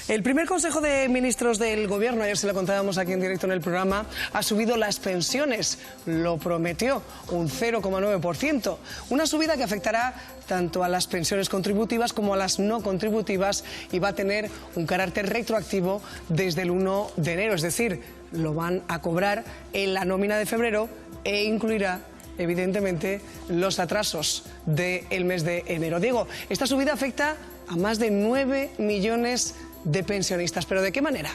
El primer Consejo de Ministros del Gobierno, ayer se lo contábamos aquí en directo en el programa, ha subido las pensiones, lo prometió, un 0,9%. Una subida que afectará tanto a las pensiones contributivas como a las no contributivas y va a tener un carácter retroactivo desde el 1 de enero, es decir, lo van a cobrar en la nómina de febrero e incluirá evidentemente los atrasos del mes de enero. Diego, esta subida afecta a más de 9 millones de pensionistas, ¿pero de qué manera?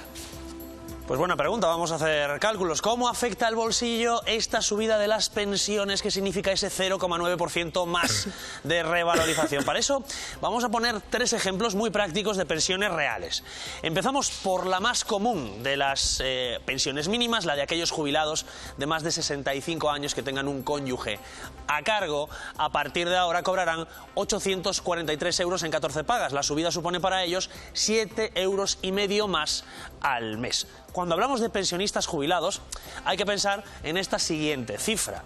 Pues buena pregunta, vamos a hacer cálculos. ¿Cómo afecta al bolsillo esta subida de las pensiones? ¿Qué significa ese 0,9% más de revalorización? Para eso vamos a poner 3 ejemplos muy prácticos de pensiones reales. Empezamos por la más común de las pensiones mínimas, la de aquellos jubilados de más de 65 años que tengan un cónyuge a cargo. A partir de ahora cobrarán 843 euros en 14 pagas. La subida supone para ellos 7,5 euros más al mes. Cuando hablamos de pensionistas jubilados, hay que pensar en esta siguiente cifra.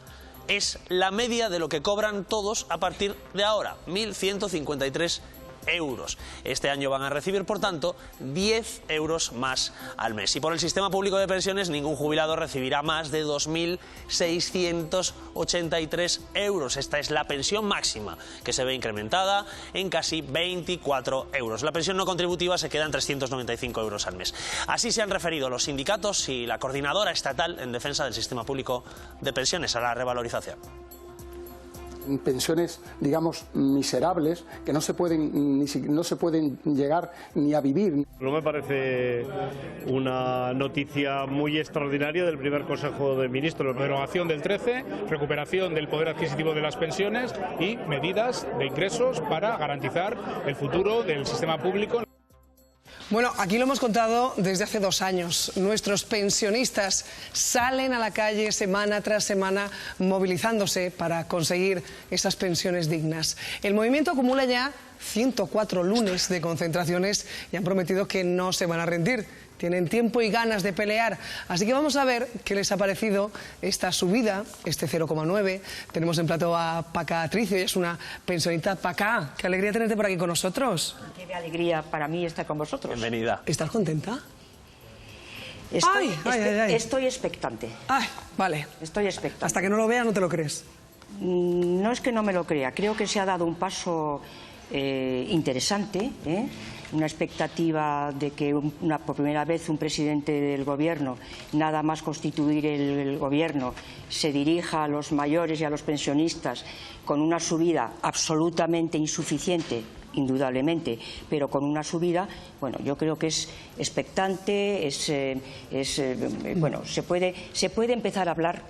Es la media de lo que cobran todos a partir de ahora, 1.153 euros. Este año van a recibir, por tanto, 10 euros más al mes. Y por el sistema público de pensiones, ningún jubilado recibirá más de 2.683 euros. Esta es la pensión máxima, que se ve incrementada en casi 24 euros. La pensión no contributiva se queda en 395 euros al mes. Así se han referido los sindicatos y la coordinadora estatal en defensa del sistema público de pensiones a la revalorización. Pensiones, digamos, miserables, que no se pueden llegar ni a vivir. No me parece una noticia muy extraordinaria del primer Consejo de Ministros. Derogación del 13, recuperación del poder adquisitivo de las pensiones y medidas de ingresos para garantizar el futuro del sistema público. Bueno, aquí lo hemos contado desde hace 2 años. Nuestros pensionistas salen a la calle semana tras semana movilizándose para conseguir esas pensiones dignas. El movimiento acumula ya 104 lunes de concentraciones y han prometido que no se van a rendir. Tienen tiempo y ganas de pelear. Así que vamos a ver qué les ha parecido esta subida, este 0,9. Tenemos en plato a Paca Atricio, ella es una pensionista. Paca, qué alegría tenerte por aquí con nosotros. Qué alegría para mí estar con vosotros. Bienvenida. ¿Estás contenta? Estoy expectante. Ay, vale. Estoy expectante. Hasta que no lo veas no te lo crees. No es que no me lo crea, creo que se ha dado un paso interesante, una expectativa de que por primera vez un presidente del gobierno, nada más constituir el gobierno, se dirija a los mayores y a los pensionistas con una subida absolutamente insuficiente, indudablemente, pero con una subida, bueno, yo creo que es expectante, bueno, se puede empezar a hablar,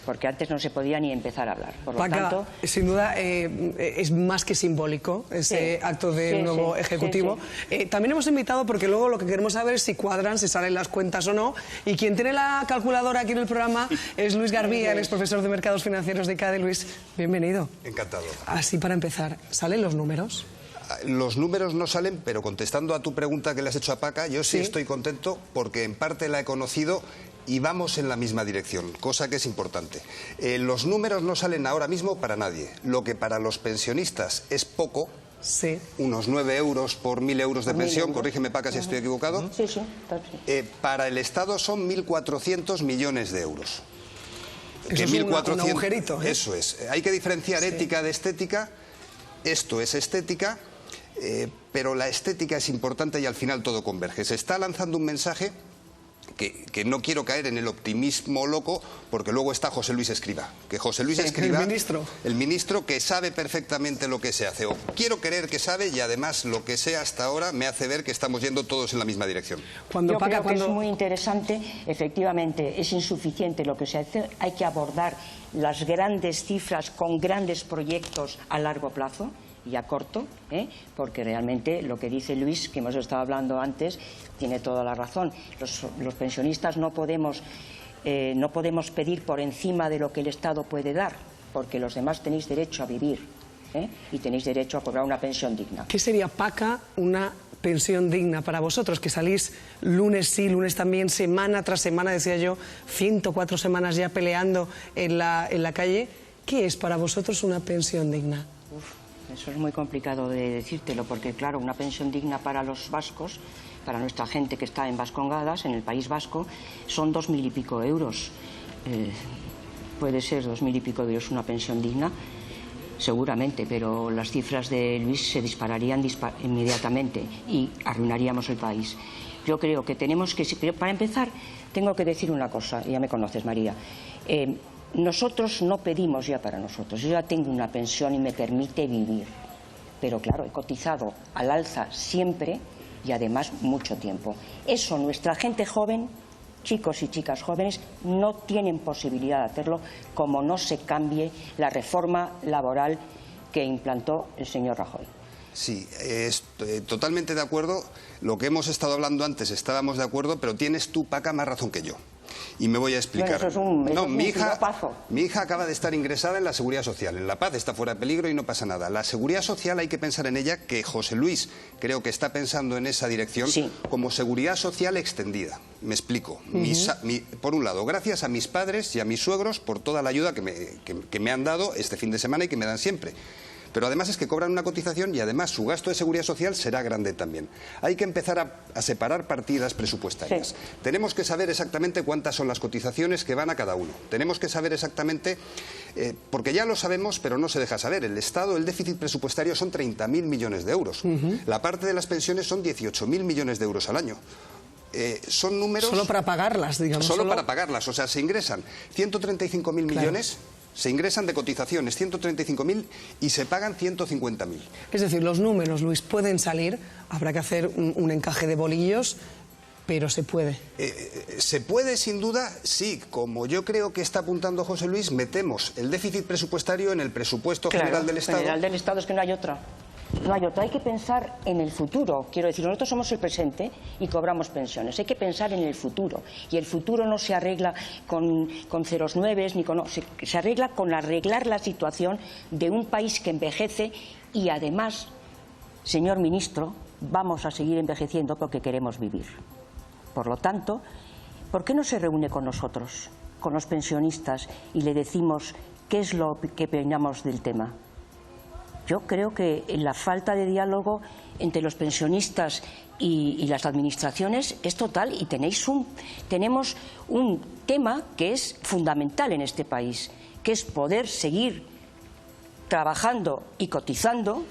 porque antes no se podía ni empezar a hablar. Por lo tanto, sin duda es más que simbólico ese acto del nuevo Ejecutivo. También hemos invitado, porque luego lo que queremos saber es si cuadran, si salen las cuentas o no, y quien tiene la calculadora aquí en el programa es Luis Garbía, él es profesor de Mercados Financieros de CADE. Luis, bienvenido. Encantado. Así para empezar, ¿salen los números? Los números no salen, pero contestando a tu pregunta que le has hecho a Paca, yo sí estoy contento porque en parte la he conocido y vamos en la misma dirección, cosa que es importante. Los números no salen ahora mismo para nadie. Lo que para los pensionistas es poco, unos 9 euros por 1.000 euros de pensión, corrígeme Paca si estoy equivocado, para el Estado son 1.400 millones de euros. Eso es un agujerito. Eso es. Hay que diferenciar ética de estética. Esto es estética, pero la estética es importante y al final todo converge. Se está lanzando un mensaje que no quiero caer en el optimismo loco, porque luego está José Luis Escrivá. Que José Luis Escrivá, el ministro que sabe perfectamente lo que se hace, o quiero creer que sabe, y además lo que sé hasta ahora me hace ver que estamos yendo todos en la misma dirección. Yo creo que es muy interesante, efectivamente es insuficiente lo que se hace, hay que abordar las grandes cifras con grandes proyectos a largo plazo y a corto, porque realmente lo que dice Luis, que hemos estado hablando antes, tiene toda la razón. Los pensionistas no podemos pedir por encima de lo que el Estado puede dar, porque los demás tenéis derecho a vivir y tenéis derecho a cobrar una pensión digna. ¿Qué sería, Paca, una pensión digna para vosotros, que salís lunes sí, lunes también, semana tras semana, decía yo, 104 semanas ya peleando en la calle? ¿Qué es para vosotros una pensión digna? Eso es muy complicado de decírtelo, porque claro, una pensión digna para los vascos, para nuestra gente que está en Vascongadas, en el País Vasco, son 2.000 y pico euros. Puede ser 2.000 y pico euros una pensión digna, seguramente, pero las cifras de Luis se dispararían inmediatamente y arruinaríamos el país. Yo creo que tenemos que... Pero para empezar, tengo que decir una cosa, ya me conoces, María. Nosotros no pedimos ya para nosotros. Yo ya tengo una pensión y me permite vivir. Pero claro, he cotizado al alza siempre y además mucho tiempo. Eso nuestra gente joven, chicos y chicas jóvenes, no tienen posibilidad de hacerlo como no se cambie la reforma laboral que implantó el señor Rajoy. Sí, totalmente de acuerdo. Lo que hemos estado hablando antes estábamos de acuerdo, pero tienes tú, Paca, más razón que yo. Y me voy a explicar. Bueno, mi hija acaba de estar ingresada en la Seguridad Social. En La Paz está fuera de peligro y no pasa nada. La Seguridad Social hay que pensar en ella, que José Luis creo que está pensando en esa dirección, sí, como Seguridad Social extendida. Me explico. Por un lado, gracias a mis padres y a mis suegros por toda la ayuda que me han dado este fin de semana y que me dan siempre. Pero además es que cobran una cotización y además su gasto de seguridad social será grande también. Hay que empezar a separar partidas presupuestarias. Sí. Tenemos que saber exactamente cuántas son las cotizaciones que van a cada uno. Tenemos que saber exactamente, porque ya lo sabemos, pero no se deja saber. El Estado, el déficit presupuestario son 30.000 millones de euros. La parte de las pensiones son 18.000 millones de euros al año. Son números... Solo para pagarlas, digamos. Solo para pagarlas. O sea, se ingresan 135.000 millones... Se ingresan de cotizaciones 135.000 y se pagan 150.000. Es decir, los números, Luis, pueden salir, habrá que hacer un encaje de bolillos, pero se puede. Se puede, sin duda, sí. Como yo creo que está apuntando José Luis, metemos el déficit presupuestario en el presupuesto general del Estado. General del Estado, es que no hay otra. No hay otra, hay que pensar en el futuro. Quiero decir, nosotros somos el presente y cobramos pensiones. Hay que pensar en el futuro. Y el futuro no se arregla con ceros nueves, ni con... No, se arregla con arreglar la situación de un país que envejece y además, señor ministro, vamos a seguir envejeciendo porque queremos vivir. Por lo tanto, ¿por qué no se reúne con nosotros, con los pensionistas, y le decimos qué es lo que opinamos del tema? Yo creo que la falta de diálogo entre los pensionistas y las administraciones es total, y tenemos un tema que es fundamental en este país, que es poder seguir trabajando y cotizando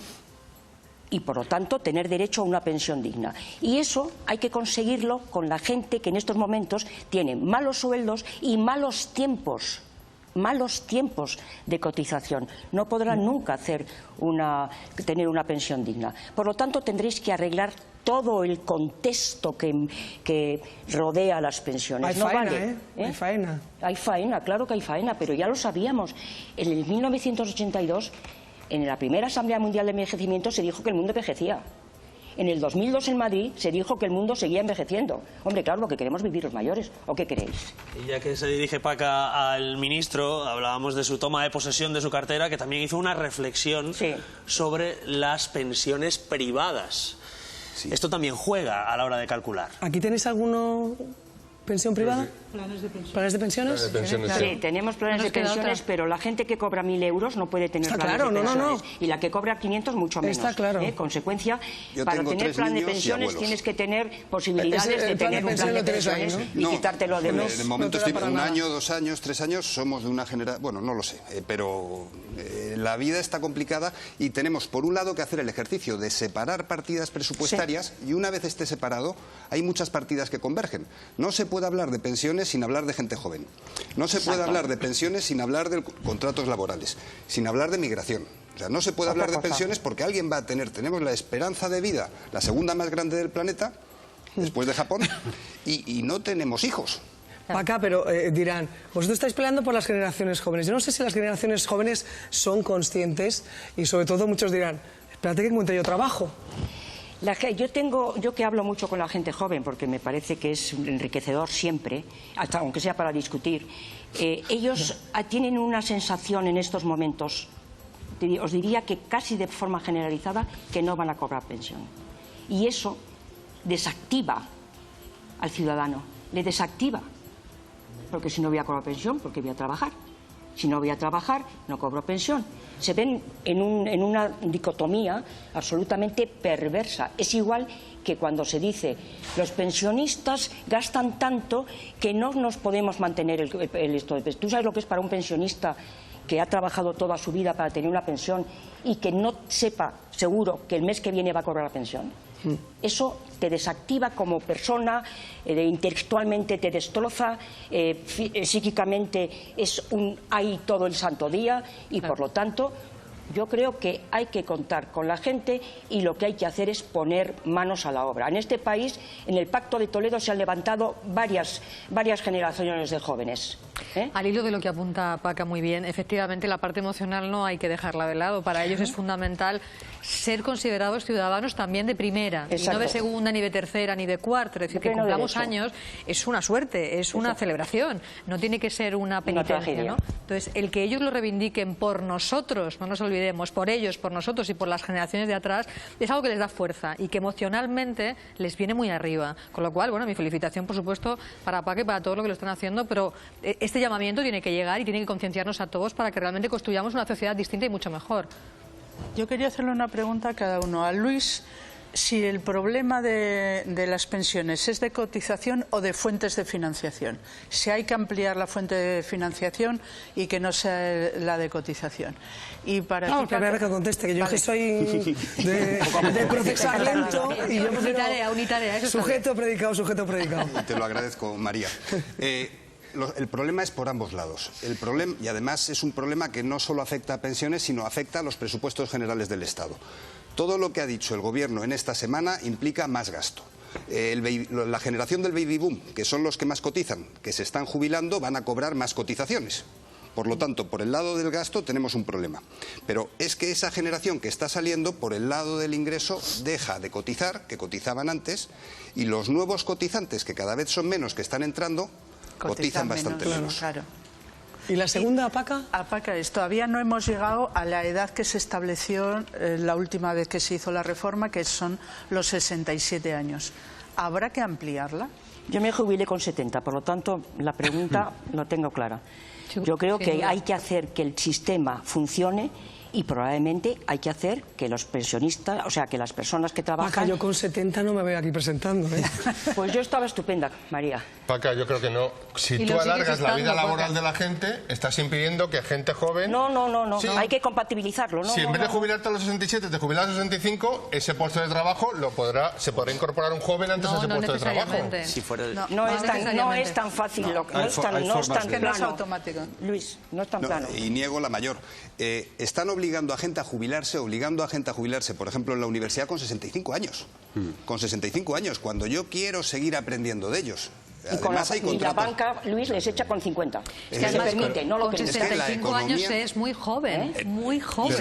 y, por lo tanto, tener derecho a una pensión digna. Y eso hay que conseguirlo con la gente que en estos momentos tiene malos sueldos y malos tiempos de cotización. No podrán nunca tener una pensión digna. Por lo tanto, tendréis que arreglar todo el contexto que rodea las pensiones. Hay faena, Hay faena. Hay faena, claro que hay faena, pero ya lo sabíamos. En el 1982, en la primera Asamblea Mundial de Envejecimiento, se dijo que el mundo envejecía. En el 2002 en Madrid se dijo que el mundo seguía envejeciendo. Hombre, claro, porque queremos vivir los mayores. ¿O qué queréis? Y ya que se dirige Paca al ministro, hablábamos de su toma de posesión de su cartera, que también hizo una reflexión sobre las pensiones privadas. Sí. Esto también juega a la hora de calcular. ¿Aquí tenéis alguno pensión privada? Planes de pensiones. ¿Planes de pensiones? Planes de pensiones, sí, tenemos planes de pensiones, pero la gente que cobra 1.000 euros no puede tener planes de pensiones. Y la que cobra 500 mucho menos. Está claro. Consecuencia, para tener plan de pensiones tienes que tener posibilidades de tener un plan de pensiones y quitártelo de los... De momento estoy un año, 2 años, 3 años, somos de una generación... Bueno, no lo sé, pero la vida está complicada y tenemos, por un lado, que hacer el ejercicio de separar partidas presupuestarias y una vez esté separado, hay muchas partidas que convergen. No se puede hablar de pensiones sin hablar de gente joven. No se puede hablar de pensiones sin hablar de contratos laborales, sin hablar de migración. O sea, no se puede hablar de pensiones porque alguien va a tenemos la esperanza de vida, la segunda más grande del planeta, después de Japón, y no tenemos hijos. Paca, pero dirán, vosotros estáis peleando por las generaciones jóvenes. Yo no sé si las generaciones jóvenes son conscientes y sobre todo muchos dirán, espérate que encuentre yo trabajo. Yo que hablo mucho con la gente joven, porque me parece que es enriquecedor siempre, hasta aunque sea para discutir, ellos tienen una sensación en estos momentos, os diría que casi de forma generalizada, que no van a cobrar pensión. Y eso desactiva al ciudadano, le desactiva, porque si no voy a cobrar pensión, porque voy a trabajar. Si no voy a trabajar, no cobro pensión. Se ven en una dicotomía absolutamente perversa. Es igual que cuando se dice los pensionistas gastan tanto que no nos podemos mantener el esto. ¿Tú sabes lo que es para un pensionista que ha trabajado toda su vida para tener una pensión y que no sepa seguro que el mes que viene va a cobrar la pensión? Eso te desactiva como persona, intelectualmente te destroza, psíquicamente es un ahí todo el santo día y por lo tanto yo creo que hay que contar con la gente y lo que hay que hacer es poner manos a la obra. En este país, en el Pacto de Toledo se han levantado varias generaciones de jóvenes. Al hilo de lo que apunta Paca muy bien, efectivamente la parte emocional no hay que dejarla de lado. Para ellos es fundamental ser considerados ciudadanos también de primera, y no de segunda, ni de tercera, ni de cuarta. Es decir, que cumplamos años es una suerte, es una celebración, no tiene que ser una penitencia, ¿no? Entonces, el que ellos lo reivindiquen por nosotros, no nos olvidemos, por ellos, por nosotros y por las generaciones de atrás, es algo que les da fuerza y que emocionalmente les viene muy arriba. Con lo cual, bueno, mi felicitación, por supuesto, para Paca y para todo lo que lo están haciendo, pero este llamamiento tiene que llegar y tiene que concienciarnos a todos para que realmente construyamos una sociedad distinta y mucho mejor. Yo quería hacerle una pregunta a cada uno. A Luis, si el problema de las pensiones es de cotización o de fuentes de financiación. Si hay que ampliar la fuente de financiación y que no sea la de cotización. Y para no, que que conteste, que yo que soy de procesar lento y yo unitaria, eso sujeto, predicado, sujeto, predicado. Te lo agradezco, María. El problema es por ambos lados. El problema, y además es un problema que no solo afecta a pensiones, sino afecta a los presupuestos generales del Estado. Todo lo que ha dicho el Gobierno en esta semana implica más gasto. La generación del baby boom, que son los que más cotizan, que se están jubilando, van a cobrar más cotizaciones. Por lo tanto, por el lado del gasto tenemos un problema. Pero es que esa generación que está saliendo, por el lado del ingreso, deja de cotizar, que cotizaban antes, y los nuevos cotizantes, que cada vez son menos, que están entrando, cotizan bastante menos. Claro. ¿Y la segunda, Paca? A Paca, todavía no hemos llegado a la edad que se estableció la última vez que se hizo la reforma, que son los 67 años. ¿Habrá que ampliarla? Yo me jubilé con 70, por lo tanto, la pregunta la tengo clara. Yo creo que hay que hacer que el sistema funcione y probablemente hay que hacer que los pensionistas, o sea, que las personas que trabajan... Paca, yo con 70 no me veo aquí presentando, ¿eh? Pues yo estaba estupenda, María. Paca, yo creo que no. Si tú alargas la vida laboral de la gente, estás impidiendo que gente joven... No. Sí. Hay que compatibilizarlo, ¿no? Si en vez de jubilarte a los 67 te jubilas a los 65, ese puesto de trabajo se podrá incorporar un joven antes a ese puesto de trabajo. Si fuera no es tan fácil, no es tan plano. No es automático. Luis, no es tan plano. Y niego la mayor. Están obligando a gente a jubilarse, por ejemplo, en la universidad con 65 años. Con 65 años, cuando yo quiero seguir aprendiendo de ellos. Y la banca, Luis, les echa con 50. Es que además, se permite, no lo con 65 años es muy joven, muy joven.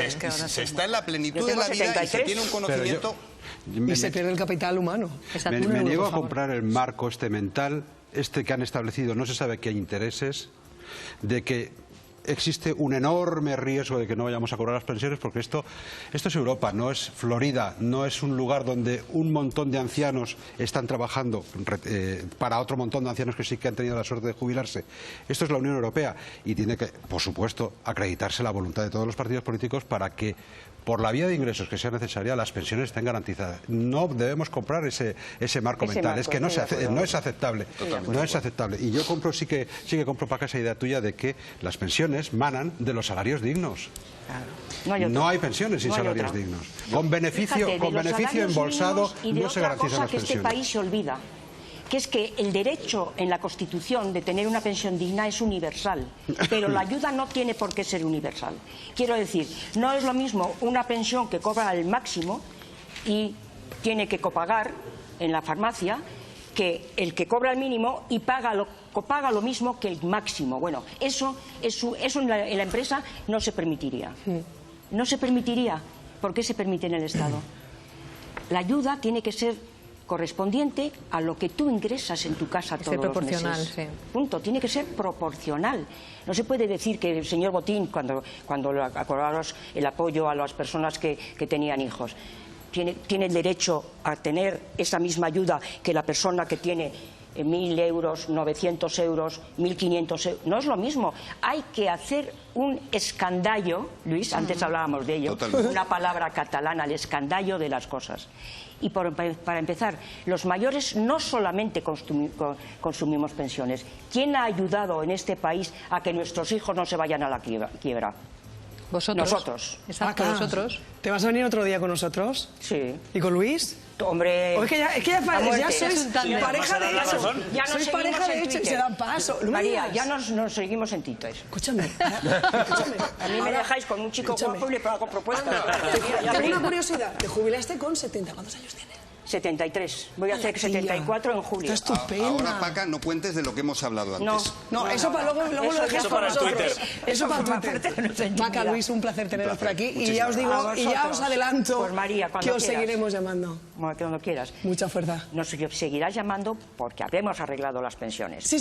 Se está en la plenitud de la vida y se tiene un conocimiento... Y se pierde el capital humano. Me niego a comprar el marco mental, que han establecido, no se sabe qué intereses, de que existe un enorme riesgo de que no vayamos a cobrar las pensiones, porque esto es Europa, no es Florida, no es un lugar donde un montón de ancianos están trabajando para otro montón de ancianos que sí que han tenido la suerte de jubilarse. Esto es la Unión Europea y tiene que, por supuesto, acreditarse la voluntad de todos los partidos políticos para que, por la vía de ingresos que sea necesaria, las pensiones estén garantizadas. No debemos comprar ese marco mental. Es que no es aceptable. No es aceptable. Y yo sí que compro para esa idea tuya de que las pensiones manan de los salarios dignos. Claro. No hay pensiones sin salarios dignos. Con beneficio embolsado no se garantizan las pensiones. Que este país se olvida, que es que el derecho en la Constitución de tener una pensión digna es universal, pero la ayuda no tiene por qué ser universal. Quiero decir, no es lo mismo una pensión que cobra al máximo y tiene que copagar en la farmacia que el que cobra el mínimo y paga lo mismo que el máximo. Bueno, eso en la empresa no se permitiría. No se permitiría. ¿Por qué se permite en el Estado? La ayuda tiene que ser correspondiente a lo que tú ingresas en tu casa todos los meses. Sí. Punto. Tiene que ser proporcional. No se puede decir que el señor Botín, cuando acordaros el apoyo a las personas que tenían hijos, tiene el derecho a tener esa misma ayuda que la persona que tiene 1.000 euros, 900 euros, 1.500 euros. No es lo mismo. Hay que hacer un escandallo, Luis, antes hablábamos de ello, una palabra catalana, el escandallo de las cosas. Y para empezar, los mayores no solamente consumimos pensiones. ¿Quién ha ayudado en este país a que nuestros hijos no se vayan a la quiebra? Vosotros. Nosotros. Exacto, vosotros. ¿Te vas a venir otro día con nosotros? Sí. ¿Y con Luis? Hombre, es que ya sois pareja de hecho. Ya sois pareja de hecho y se dan paso. Luis. María, ya nos seguimos en Twitter. Escúchame. A mí me dejáis con un chico guapo y le hago propuestas. Tengo una curiosidad. Te jubilaste con 70. ¿Cuántos años tienes? 73. Voy a hacer 74 en julio. Está estupenda. Ahora, Paca, no cuentes de lo que hemos hablado antes. No, eso para luego lo dejas con nosotros. Eso para Twitter. Paca, Luis, un placer teneros por aquí. Y ya os digo, y ya os adelanto pues María, que os seguiremos llamando. Bueno, cuando quieras. Mucha fuerza. Nos seguirás llamando porque habremos arreglado las pensiones. Sí,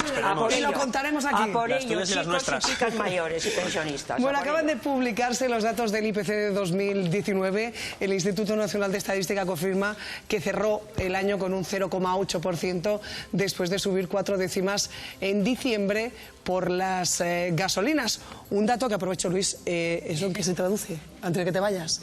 y lo contaremos aquí. A por ello, chicos y chicas mayores y pensionistas. Bueno, acaban de publicarse los datos del IPC de 2019. El Instituto Nacional de Estadística confirma que cerró el año con un 0,8% después de subir 4 décimas en diciembre por las gasolinas. Un dato que aprovecho, Luis, ¿eso en qué se traduce? Antes de que te vayas.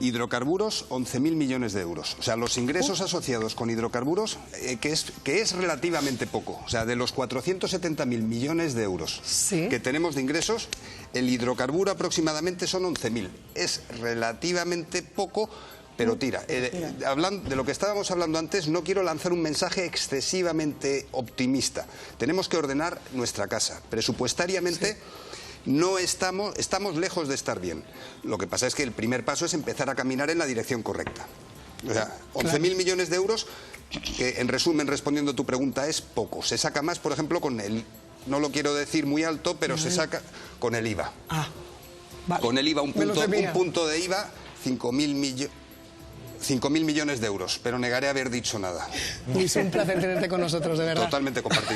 Hidrocarburos, 11.000 millones de euros. O sea, los ingresos asociados con hidrocarburos, que es relativamente poco. O sea, de los 470.000 millones de euros que tenemos de ingresos, el hidrocarburo aproximadamente son 11.000. Es relativamente poco, pero tira. Hablando de lo que estábamos hablando antes, no quiero lanzar un mensaje excesivamente optimista. Tenemos que ordenar nuestra casa. Presupuestariamente no estamos lejos de estar bien. Lo que pasa es que el primer paso es empezar a caminar en la dirección correcta. O sea, 11.000 millones de euros, que en resumen, respondiendo a tu pregunta, es poco. Se saca más, por ejemplo, con el, no lo quiero decir muy alto, pero se saca con el IVA. Vale. Con el IVA, un punto de IVA, 5.000 millones de euros, pero negaré haber dicho nada. Luis, un placer tenerte con nosotros, de verdad. Totalmente compartido.